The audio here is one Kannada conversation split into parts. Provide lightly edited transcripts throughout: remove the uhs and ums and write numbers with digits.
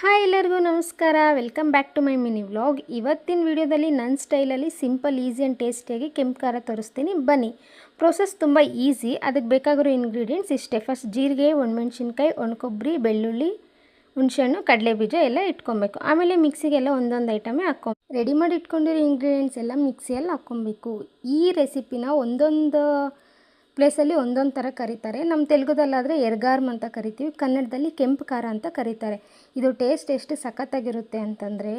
ಹಾಯ್ ಎಲ್ಲರಿಗೂ ನಮಸ್ಕಾರ, welcome back to my mini vlog. ಇವತ್ತಿನ ವಿಡಿಯೋದಲ್ಲಿ ನನ್ನ ಸ್ಟೈಲಲ್ಲಿ ಸಿಂಪಲ್, ಈಸಿ ಆ್ಯಂಡ್ ಟೇಸ್ಟಿಯಾಗಿ ಕೆಂಪು ಖಾರ ತೋರಿಸ್ತೀನಿ. ಬನ್ನಿ. ಪ್ರೋಸೆಸ್ ತುಂಬ ಈಸಿ. ಅದಕ್ಕೆ ಬೇಕಾಗಿರೋ ಇಂಗ್ರೀಡಿಯೆಂಟ್ಸ್ ಇಷ್ಟೇ. ಫಸ್ಟ್ ಜೀರಿಗೆ, ಒಣಮೆಣ್ಸಿನ್ಕಾಯಿ, ಒಣಕೊಬ್ಬರಿ, ಬೆಳ್ಳುಳ್ಳಿ, ಹುಣಸೆಹಣ್ಣು, ಕಡಲೆಬೀಜ ಎಲ್ಲ ಇಟ್ಕೊಬೇಕು. ಆಮೇಲೆ ಮಿಕ್ಸಿಗೆಲ್ಲ ಒಂದೊಂದು ಐಟಮೇ ರೆಡಿ ಮಾಡಿ ಇಟ್ಕೊಂಡಿರೋ ಇಂಗ್ರೀಡಿಯೆಂಟ್ಸ್ ಎಲ್ಲ ಮಿಕ್ಸಿಯಲ್ಲಿ ಹಾಕ್ಕೊಬೇಕು. ಈ ರೆಸಿಪಿನ ಒಂದೊಂದು ಪ್ಲೇಸಲ್ಲಿ ಒಂದೊಂದು ಥರ ಕರೀತಾರೆ. ನಮ್ಮ ತೆಲುಗುದಲ್ಲಾದರೆ ಎರ್ಗಾರ್ಮ್ ಅಂತ ಕರಿತೀವಿ, ಕನ್ನಡದಲ್ಲಿ ಕೆಂಪು ಖಾರ ಅಂತ ಕರೀತಾರೆ. ಇದು ಟೇಸ್ಟ್ ಎಷ್ಟು ಸಖತ್ತಾಗಿರುತ್ತೆ ಅಂತಂದರೆ,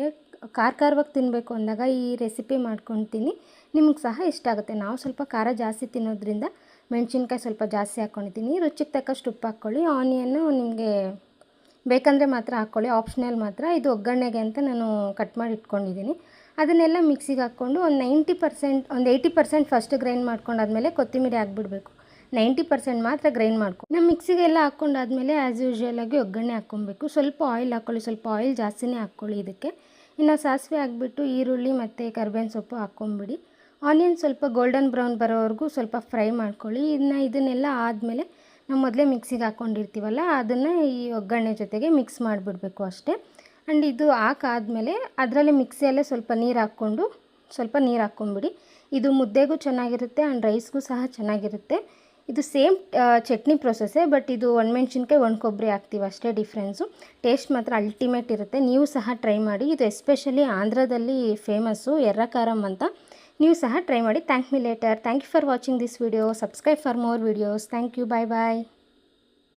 ಖಾರವಾಗಿ ತಿನ್ನಬೇಕು ಅಂದಾಗ ಈ ರೆಸಿಪಿ ಮಾಡ್ಕೊತೀನಿ. ನಿಮ್ಗೆ ಸಹ ಇಷ್ಟ ಆಗುತ್ತೆ. ನಾವು ಸ್ವಲ್ಪ ಖಾರ ಜಾಸ್ತಿ ತಿನ್ನೋದ್ರಿಂದ ಮೆಣಸಿನ್ಕಾಯಿ ಸ್ವಲ್ಪ ಜಾಸ್ತಿ ಹಾಕ್ಕೊಂಡಿದ್ದೀನಿ. ರುಚಿಗೆ ತಕ್ಕಷ್ಟು ಉಪ್ಪು ಹಾಕ್ಕೊಳ್ಳಿ. ಆನಿಯನ್ನು ನಿಮಗೆ ಬೇಕಂದರೆ ಮಾತ್ರ ಹಾಕ್ಕೊಳ್ಳಿ, ಆಪ್ಷನಲ್ ಮಾತ್ರ. ಇದು ಒಗ್ಗರಣೆಗೆ ಅಂತ ನಾನು ಕಟ್ ಮಾಡಿ ಇಟ್ಕೊಂಡಿದ್ದೀನಿ. ಅದನ್ನೆಲ್ಲ ಮಿಕ್ಸಿಗೆ ಹಾಕ್ಕೊಂಡು ಒಂದು 80% ಫಸ್ಟ್ ಗ್ರೈಂಡ್ ಮಾಡ್ಕೊಂಡಾದ್ಮೇಲೆ ಕೊತ್ತಂಬರಿ ಹಾಕ್ಬಿಡಬೇಕು. 90% ಮಾತ್ರ ಗ್ರೈಂಡ್ ಮಾಡ್ಕೊಂಡು ನಮ್ಮ ಮಿಕ್ಸಿಗೆಲ್ಲ ಹಾಕ್ಕೊಂಡಾದ್ಮೇಲೆ ಆ್ಯಸ್ ಯೂಶ್ವಲಾಗಿ ಒಗ್ಗರಣೆ ಹಾಕ್ಕೊಬೇಕು. ಸ್ವಲ್ಪ ಆಯಿಲ್ ಹಾಕ್ಕೊಳ್ಳಿ, ಸ್ವಲ್ಪ ಆಯಿಲ್ ಜಾಸ್ತಿನೇ ಹಾಕ್ಕೊಳ್ಳಿ ಇದಕ್ಕೆ. ಇನ್ನು ಸಾಸಿವೆ ಹಾಕ್ಬಿಟ್ಟು ಈರುಳ್ಳಿ ಮತ್ತು ಕರಿಬೇವಿನ ಸೊಪ್ಪು ಹಾಕ್ಕೊಂಬಿಡಿ. ಆನಿಯನ್ ಸ್ವಲ್ಪ ಗೋಲ್ಡನ್ ಬ್ರೌನ್ ಬರೋವರೆಗೂ ಸ್ವಲ್ಪ ಫ್ರೈ ಮಾಡ್ಕೊಳ್ಳಿ. ಇದನ್ನೆಲ್ಲ ಆದಮೇಲೆ ನಾವು ಮೊದಲೇ ಮಿಕ್ಸಿಗೆ ಹಾಕ್ಕೊಂಡಿರ್ತೀವಲ್ಲ, ಅದನ್ನು ಈ ಒಗ್ಗರಣೆ ಜೊತೆಗೆ ಮಿಕ್ಸ್ ಮಾಡಿಬಿಡಬೇಕು ಅಷ್ಟೇ. ಆ್ಯಂಡ್ ಇದು ಹಾಕಾದ್ಮೇಲೆ ಅದರಲ್ಲಿ ಮಿಕ್ಸಿಯಲ್ಲೇ ಸ್ವಲ್ಪ ನೀರು ಹಾಕ್ಕೊಂಬಿಡಿ. ಇದು ಮುದ್ದೆಗೂ ಚೆನ್ನಾಗಿರುತ್ತೆ ಆ್ಯಂಡ್ ರೈಸ್ಗೂ ಸಹ ಚೆನ್ನಾಗಿರುತ್ತೆ. ಇದು ಸೇಮ್ ಚಟ್ನಿ ಪ್ರೊಸೆಸ್ಸೇ, ಬಟ್ ಇದು ಒಣಮೆಣ್ಸಿನ್ಕಾಯಿ, ಒಣಕೊಬ್ಬರಿ ಹಾಕ್ತೀವಿ ಅಷ್ಟೇ ಡಿಫ್ರೆನ್ಸು. ಟೇಸ್ಟ್ ಮಾತ್ರ ಅಲ್ಟಿಮೇಟ್ ಇರುತ್ತೆ. ನೀವು ಸಹ ಟ್ರೈ ಮಾಡಿ. ಇದು ಎಸ್ಪೆಷಲಿ ಆಂಧ್ರದಲ್ಲಿ ಫೇಮಸ್ಸು, ಎರ್ರ ಖಾರಂ ಅಂತ. ನೀವು ಸಹ ಟ್ರೈ ಮಾಡಿ. Thank me later. Thank you for watching this video. Subscribe for more videos. Thank you. Bye bye.